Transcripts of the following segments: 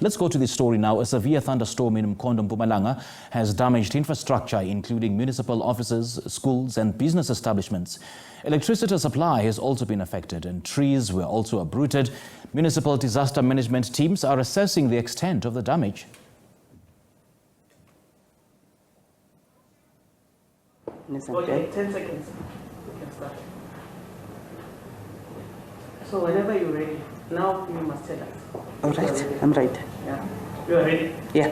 Let's go to this story now. A severe thunderstorm in Mkhondo Mpumalanga has damaged infrastructure, including municipal offices, schools and business establishments. Electricity supply has also been affected and trees were also uprooted. Municipal Disaster Management teams are assessing the extent of the damage. Okay, 10 seconds. We can start. So whenever you're ready, now you must tell us. All right, I'm ready. Yeah. You are ready? Yeah.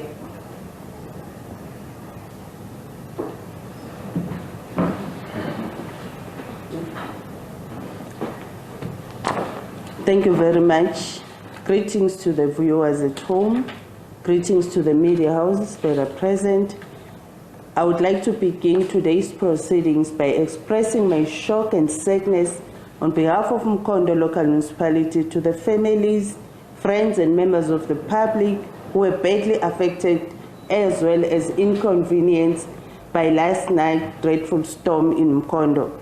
Thank you very much. Greetings to the viewers at home. Greetings to the media houses that are present. I would like to begin today's proceedings by expressing my shock and sadness on behalf of Mkhondo Local Municipality to the families, friends and members of the public who were badly affected as well as inconvenienced by last night's dreadful storm in Mkhondo.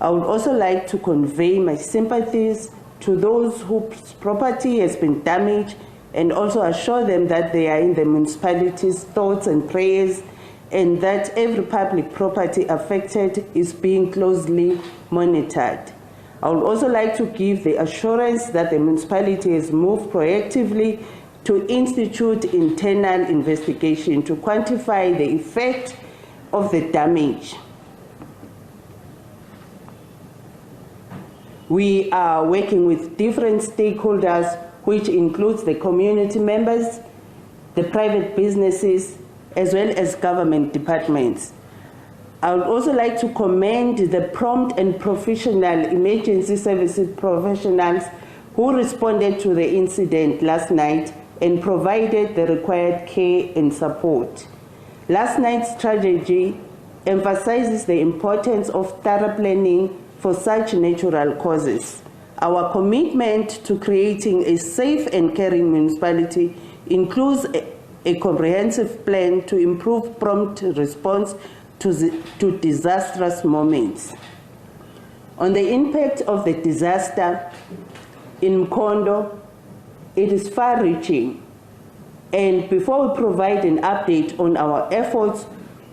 I would also like to convey my sympathies to those whose property has been damaged and also assure them that they are in the municipality's thoughts and prayers, and that every public property affected is being closely monitored. I would also like to give the assurance that the municipality has moved proactively to institute internal investigation to quantify the effect of the damage. We are working with different stakeholders, which includes the community members, the private businesses, as well as government departments. I would also like to commend the prompt and professional emergency services professionals who responded to the incident last night and provided the required care and support. Last night's tragedy emphasizes the importance of thorough planning for such natural causes. Our commitment to creating a safe and caring municipality includes a comprehensive plan to improve prompt response to disastrous moments. On the impact of the disaster in Mkhondo, it is far-reaching. And before we provide an update on our efforts,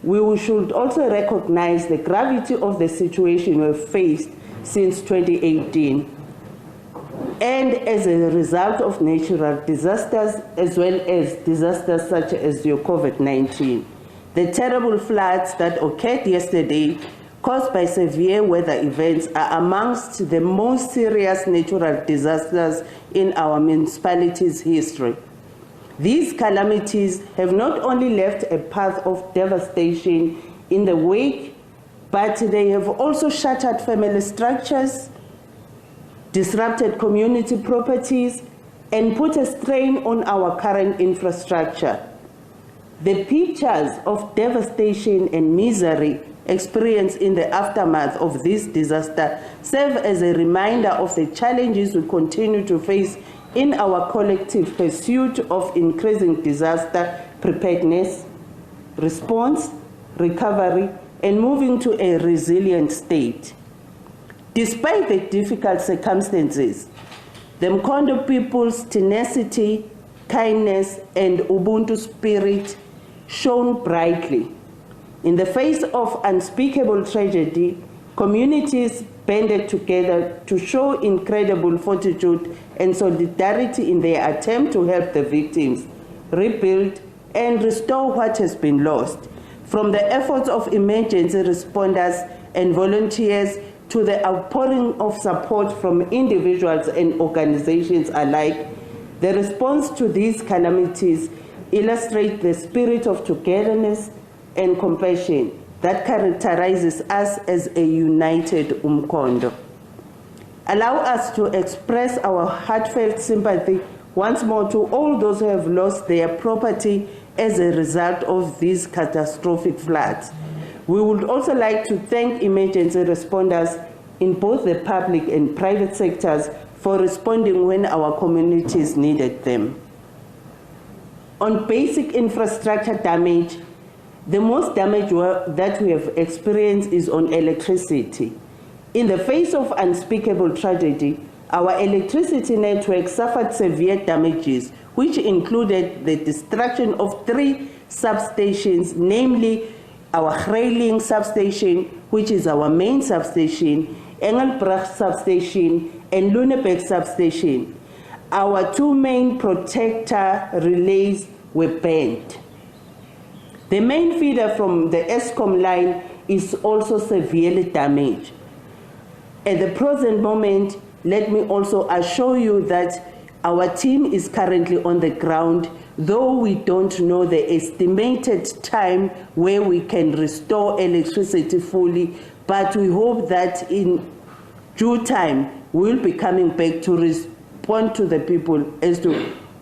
we should also recognize the gravity of the situation we've faced since 2018. And as a result of natural disasters, as well as disasters such as your COVID-19. The terrible floods that occurred yesterday, caused by severe weather events, are amongst the most serious natural disasters in our municipality's history. These calamities have not only left a path of devastation in the wake, but they have also shattered family structures, disrupted community properties, and put a strain on our current infrastructure. The pictures of devastation and misery experienced in the aftermath of this disaster serve as a reminder of the challenges we continue to face in our collective pursuit of increasing disaster preparedness, response, recovery, and moving to a resilient state. Despite the difficult circumstances, the Mkhondo people's tenacity, kindness, and Ubuntu spirit shone brightly. In the face of unspeakable tragedy, communities banded together to show incredible fortitude and solidarity in their attempt to help the victims, rebuild, and restore what has been lost. From the efforts of emergency responders and volunteers to the outpouring of support from individuals and organizations alike, the response to these calamities illustrates the spirit of togetherness and compassion that characterizes us as a united Mkhondo. Allow us to express our heartfelt sympathy once more to all those who have lost their property as a result of these catastrophic floods. We would also like to thank emergency responders in both the public and private sectors for responding when our communities needed them. On basic infrastructure damage, the most damage that we have experienced is on electricity. In the face of unspeakable tragedy, our electricity network suffered severe damages, which included the destruction of 3 substations, namely our Greyling substation, which is our main substation, Engelbrecht substation, and Luneberg substation. Our 2 main protector relays were burned. The main feeder from the Eskom line is also severely damaged. At the present moment, let me also assure you that our team is currently on the ground, though we don't know the estimated time where we can restore electricity fully, but we hope that in due time we'll be coming back to respond to the people as to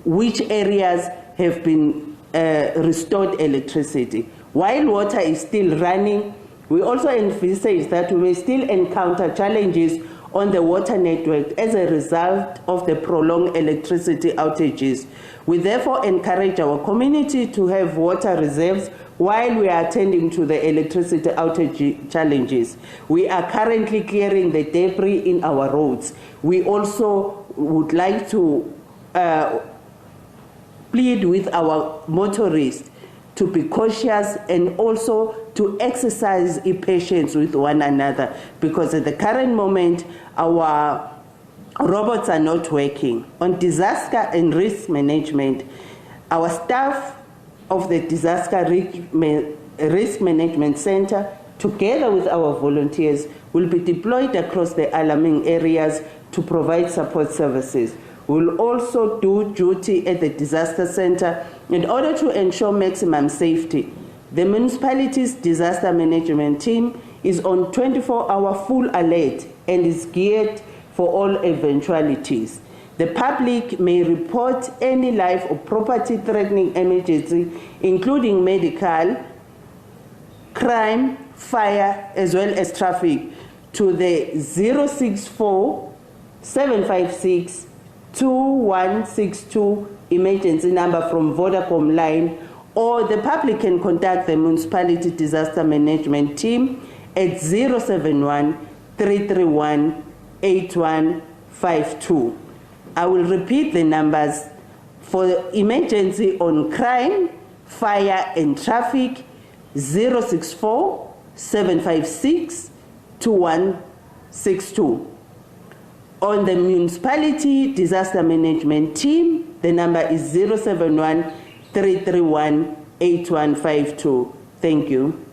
which areas have been restored electricity. While water is still running, we also envisage that we may still encounter challenges on the water network as a result of the prolonged electricity outages. We therefore encourage our community to have water reserves while we are attending to the electricity outage challenges. We are currently clearing the debris in our roads. We also would like to plead with our motorists to be cautious and also to exercise patience with one another, because at the current moment our robots are not working. On disaster and risk management, our staff of the Disaster Risk Management Center, together with our volunteers, will be deployed across the alarming areas to provide support services. We'll also do duty at the disaster center in order to ensure maximum safety. The municipality's disaster management team is on 24-hour full alert and is geared for all eventualities. The public may report any life or property-threatening emergency, including medical, crime, fire, as well as traffic, to the 064 756 2162 emergency number from Vodacom line, or the public can contact the Municipality Disaster Management team at 071 331 8152. I will repeat the numbers. For emergency on crime, fire and traffic, 064 756 2162. On the Municipality Disaster Management team, the number is 071 331 8152. Thank you.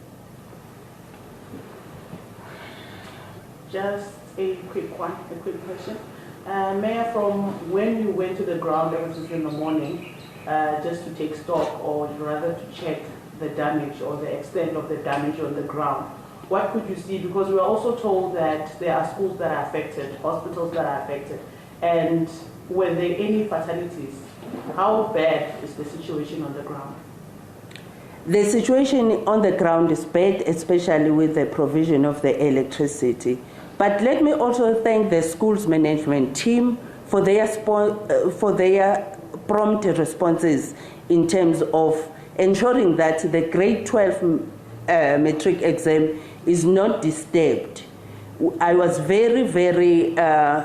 Just a quick question. Mayor, from when you went to the ground ever since in the morning, just to take stock, or rather to check the damage or the extent of the damage on the ground, what could you see? Because we were also told that there are schools that are affected, hospitals that are affected, and were there any fatalities? How bad is the situation on the ground? The situation on the ground is bad, especially with the provision of the electricity. But let me also thank the schools management team for their prompt responses in terms of ensuring that the grade 12 matric exam is not disturbed. I was very, very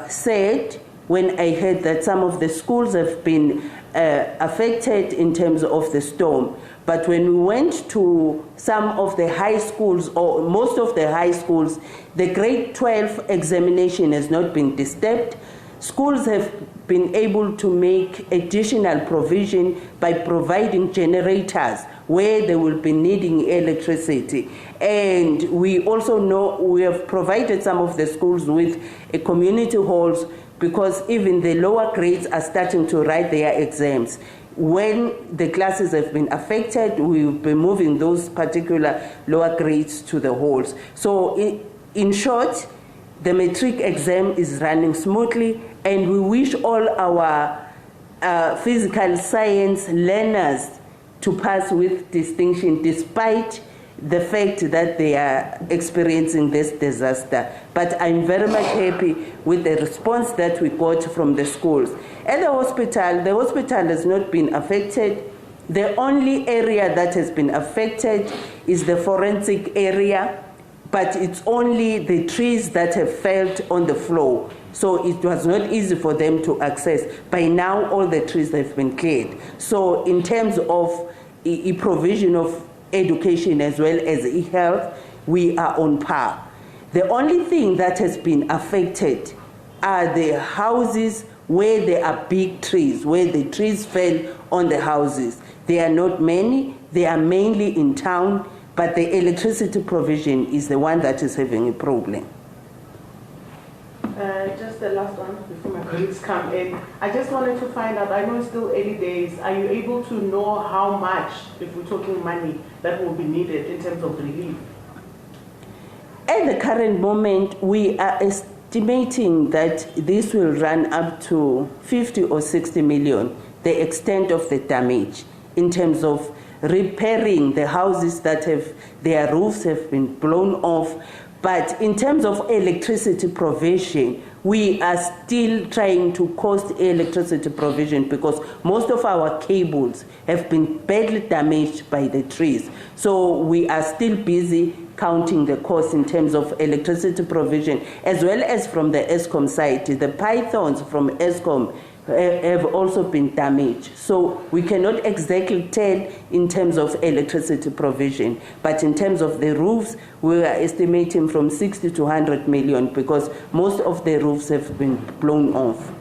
sad when I heard that some of the schools have been affected in terms of the storm. But when we went to some of the high schools, or most of the high schools, the grade 12 examination has not been disturbed. Schools have been able to make additional provision by providing generators where they will be needing electricity. And we also know we have provided some of the schools with community halls, because even the lower grades are starting to write their exams. When the classes have been affected, we will be moving those particular lower grades to the halls. So in short, the matric exam is running smoothly, and we wish all our physical science learners to pass with distinction, despite the fact that they are experiencing this disaster. But I'm very much happy with the response that we got from the schools. At the hospital has not been affected. The only area that has been affected is the forensic area, but it's only the trees that have fell on the floor. So it was not easy for them to access. By now, all the trees have been cleared. So in terms of a provision of education as well as e-health, we are on par. The only thing that has been affected are the houses where there are big trees, where the trees fell on the houses. There are not many, they are mainly in town, but the electricity provision is the one that is having a problem. Just the last one before my colleagues come in. I just wanted to find out, I know it's still 80 days, are you able to know how much, if we're talking money, that will be needed in terms of relief? At the current moment, we are estimating that this will run up to 50 or 60 million, the extent of the damage, in terms of repairing the houses that have, their roofs have been blown off. But in terms of electricity provision, we are still trying to cost electricity provision because most of our cables have been badly damaged by the trees. So we are still busy counting the cost in terms of electricity provision, as well as from the ESCOM side. The pythons from ESCOM have also been damaged. So we cannot exactly tell in terms of electricity provision, but in terms of the roofs, we are estimating from 60 to 100 million because most of the roofs have been blown off.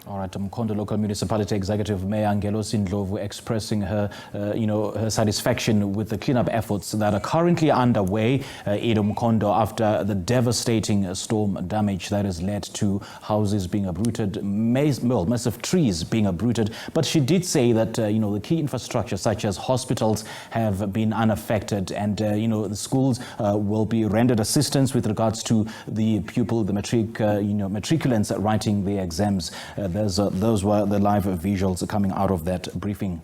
All right, Mkhondo Local Municipality Executive Mayor Ngelosi Ndlovu expressing her, her satisfaction with the cleanup efforts that are currently underway in Mkhondo after the devastating storm damage that has led to houses being uprooted, massive trees being uprooted. But she did say that, the key infrastructure such as hospitals have been unaffected, and, the schools will be rendered assistance with regards to the pupil, the matriculants writing their exams. Those were the live visuals coming out of that briefing.